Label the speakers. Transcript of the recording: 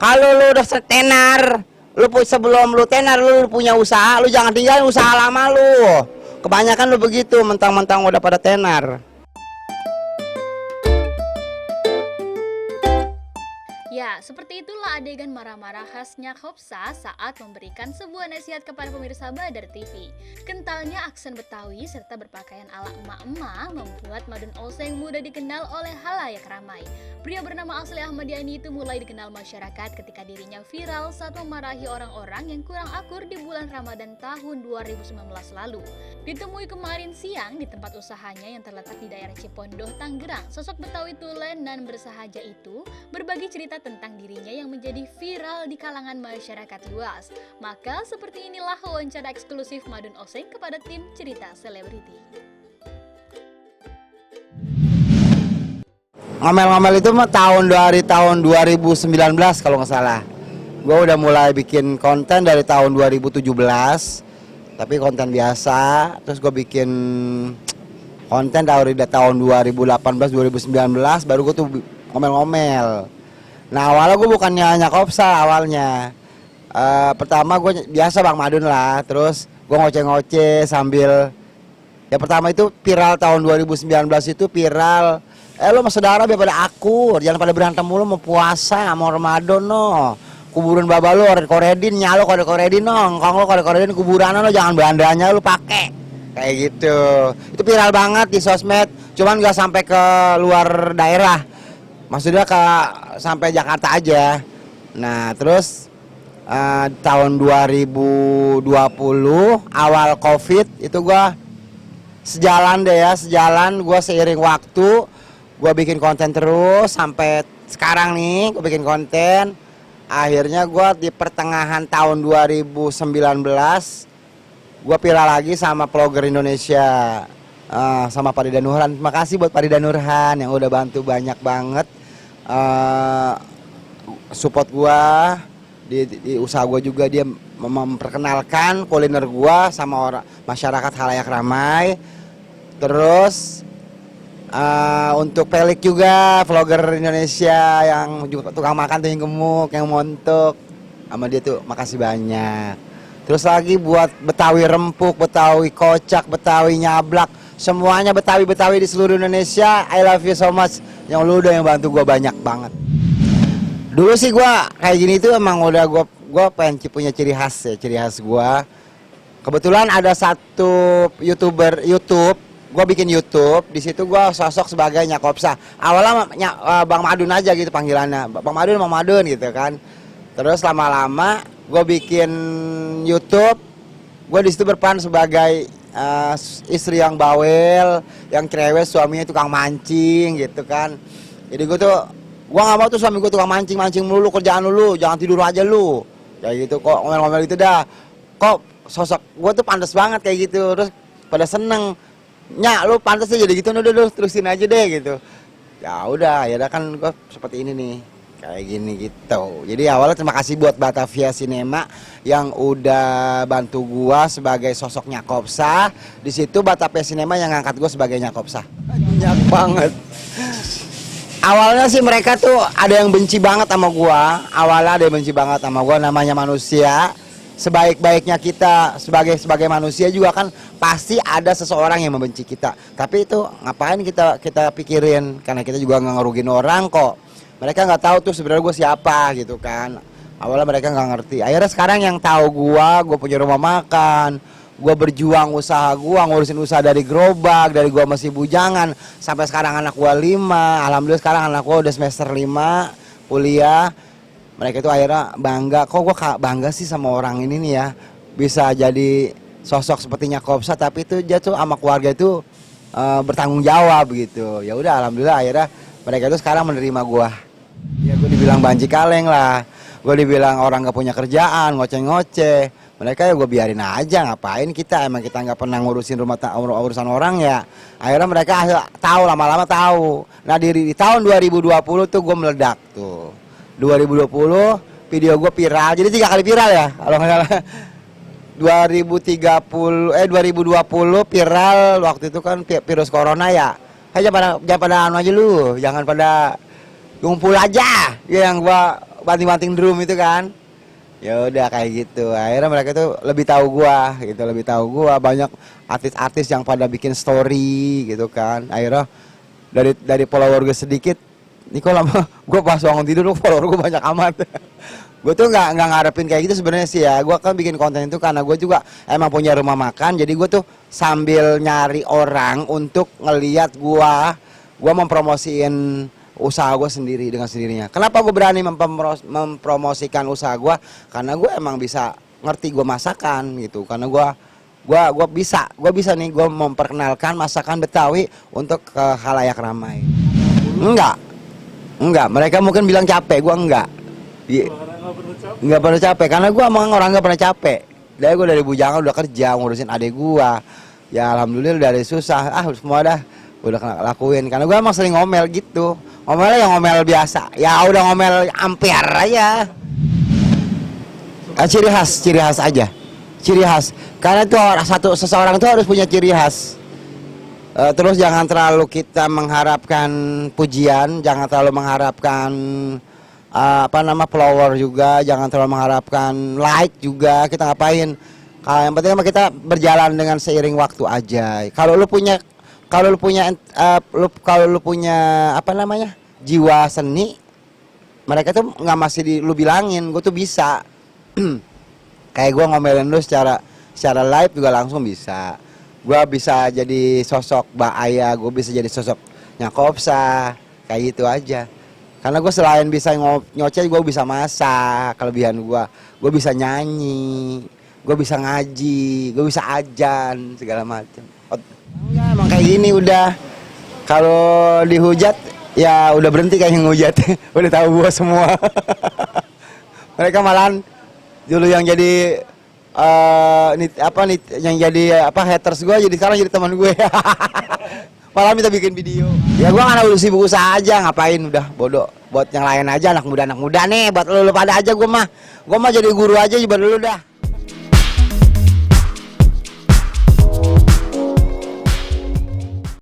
Speaker 1: Kalau lu udah tenar, sebelum lu tenar lu punya usaha, lu jangan tinggalin usaha lama lu. Kebanyakan lu begitu, mentang-mentang udah pada tenar.
Speaker 2: Ya, seperti itulah adegan marah-marah khasnya Khopsa saat memberikan sebuah nasihat kepada pemirsa Badar TV. Kentalnya aksen Betawi serta berpakaian ala emak-emak membuat Madun Oseng mudah dikenal oleh halayak ramai. Pria bernama Asli Ahmadiani itu mulai dikenal masyarakat ketika dirinya viral saat memarahi orang-orang yang kurang akur di bulan Ramadan tahun 2019 lalu. Ditemui kemarin siang di tempat usahanya yang terletak di daerah Cipondoh, Tangerang, sosok Betawi tulen dan bersahaja itu berbagi cerita tentang dirinya yang menjadi viral di kalangan masyarakat luas. Maka seperti inilah wawancara eksklusif Madun Oseng kepada tim Cerita Selebriti.
Speaker 1: Ngomel-ngomel itu mah dari tahun 2019 kalau nggak salah. Gue udah mulai bikin konten dari tahun 2017, tapi konten biasa. Terus gue bikin konten dari tahun 2018-2019, baru gue tuh ngomel-ngomel. Nah awalnya gue bukannya Nyakopsa awalnya. Pertama gue biasa Bang Madun lah. Terus gue ngoceh-ngoceh sambil. Ya pertama itu viral tahun 2019 itu viral. Lo sama saudara biar pada akur, jangan pada berantem mulu mau puasa, mau Ramadan no. Kuburan baba lo, koredin nyalo koredin no. Ngkong lo koredin kuburan lo, jangan bandanya lo pake. Kayak gitu. Itu viral banget di sosmed. Cuman gak sampai ke luar daerah. Maksudnya sampai Jakarta aja. Nah terus tahun 2020 awal Covid itu gua sejalan gua seiring waktu gua bikin konten terus sampai sekarang nih gua bikin konten. Akhirnya gua di pertengahan tahun 2019 gua viral lagi sama vlogger Indonesia. Sama Farida Nurhan. Terima kasih buat Farida Nurhan yang udah bantu banyak banget support gua di usaha gua juga. Dia memperkenalkan kuliner gua sama masyarakat halayak ramai. Terus untuk Pelik juga vlogger Indonesia yang juga tukang makan tuh yang gemuk, yang montok, sama dia tuh makasih banyak. Terus lagi buat Betawi rempuk, Betawi kocak, Betawi nyablak, semuanya Betawi di seluruh Indonesia. I love you so much. Yang lu udah yang bantu gue banyak banget. Dulu sih gue kayak gini tuh emang udah gue pengen punya ciri khas gue. Kebetulan ada satu YouTuber gue bikin YouTube. Di situ gue sosok sebagai Nyakopsa. Awalnya Bang Madun aja gitu panggilannya. Bang Madun gitu kan. Terus lama-lama gue bikin YouTube. Gue di situ berperan sebagai istri yang bawel, yang cerewet, suaminya tukang mancing gitu kan. Jadi gue nggak mau tuh suami gue tukang mancing mulu, kerjaan lu, jangan tidur aja lu. Kayak gitu kok, ngomel-ngomel gitu dah. Kok sosok gue tuh pantas banget kayak gitu. Terus pada seneng. Nyak lu pantas aja jadi gitu, udah terusin aja deh gitu. Ya udah kan gue seperti ini nih. Kayak gini gitu. Jadi awalnya terima kasih buat Batavia Cinema yang udah bantu gua sebagai sosok Nyakopsa. Di situ Batavia Cinema yang ngangkat gua sebagai Nyakopsa. Banyak banget. Awalnya sih mereka tuh ada yang benci banget sama gua. Awalnya ada yang benci banget sama gua, namanya manusia. Sebaik-baiknya kita sebagai manusia juga kan pasti ada seseorang yang membenci kita. Tapi itu ngapain kita pikirin, karena kita juga nggak ngerugin orang kok. Mereka nggak tahu tuh sebenarnya gue siapa gitu kan. Awalnya mereka nggak ngerti. Akhirnya sekarang yang tahu gue punya rumah makan, gue berjuang usaha gue, ngurusin usaha dari gerobak, dari gue masih bujangan sampai sekarang anak gue 5. Alhamdulillah sekarang anak gue udah semester 5 kuliah. Mereka itu akhirnya bangga. Kok gue bangga sih sama orang ini nih ya, bisa jadi sosok seperti Nyakopsa, tapi itu dia tuh sama keluarga itu bertanggung jawab gitu. Ya udah alhamdulillah akhirnya mereka itu sekarang menerima gua. Ya gue dibilang banci kaleng lah. Gue dibilang orang gak punya kerjaan, ngoceh-ngoceh. Mereka ya gue biarin aja, ngapain kita, emang kita gak pernah ngurusin urusan orang ya. Akhirnya mereka tahu, lama-lama tahu. Nah di tahun 2020 tuh gue meledak tuh. 2020 video gue viral, jadi 3 kali viral ya kalau nggak salah. 2020 viral waktu itu kan virus corona ya. Jangan pada anu aja lu, jangan pada ngumpul aja. Ya yang gua banting-banting drum itu kan. Ya udah kayak gitu. Akhirnya mereka tuh lebih tahu gua gitu, lebih tahu gua. Banyak artis-artis yang pada bikin story gitu kan. Akhirnya dari follower gue sedikit, ini kok lama gua pas bangun tidur follower gue banyak amat. Gue tuh nggak ngarepin kayak gitu sebenarnya sih ya. Gue kan bikin konten itu karena gue juga emang punya rumah makan. Jadi gue tuh sambil nyari orang untuk ngeliat gue mempromosiin usaha gue sendiri dengan sendirinya. Kenapa gue berani mempromosikan usaha gue? Karena gue emang bisa ngerti gue masakan gitu. Karena gue bisa nih gue memperkenalkan masakan Betawi untuk ke khalayak ramai. Enggak. Mereka mungkin bilang capek, gue enggak. Enggak pernah capek karena gue emang orang nggak pernah capek. Dari bujangan udah kerja ngurusin adek gue. Ya alhamdulillah dari susah. Semua udah lakuin karena gue emang sering ngomel gitu. Ngomelnya yang ngomel biasa. Ya udah ngomel ampiar aja. Ciri khas aja. Ciri khas. Karena tuh seseorang tuh harus punya ciri khas. Terus jangan terlalu kita mengharapkan pujian, jangan terlalu mengharapkan follower juga, jangan terlalu mengharapkan like juga. Kita ngapain? Yang penting kita berjalan dengan seiring waktu aja. Kalau lu punya jiwa seni, mereka tuh nggak masih lu bilangin, gue tuh bisa. Kayak gue ngomelin lu secara live juga langsung bisa. Gue bisa jadi sosok Mbak Aya, gue bisa jadi sosoknya Kopsa, kayak gitu aja. Karena gue selain bisa nyoceh, gue bisa masak, kelebihan gue bisa nyanyi, gue bisa ngaji, gue bisa ajan, segala macam. Ya emang kayak gini udah. Kalau dihujat, ya udah berhenti kayak ngehujat. Udah tahu gue semua. Mereka malahan dulu yang jadi haters gue, jadi sekarang jadi teman gue. Malah minta bikin video. Ya gue karena udah sibuk usaha aja, ngapain udah bodoh. Buat yang lain aja, anak muda nih, buat lu pada aja gue mah jadi guru aja buat lu dah.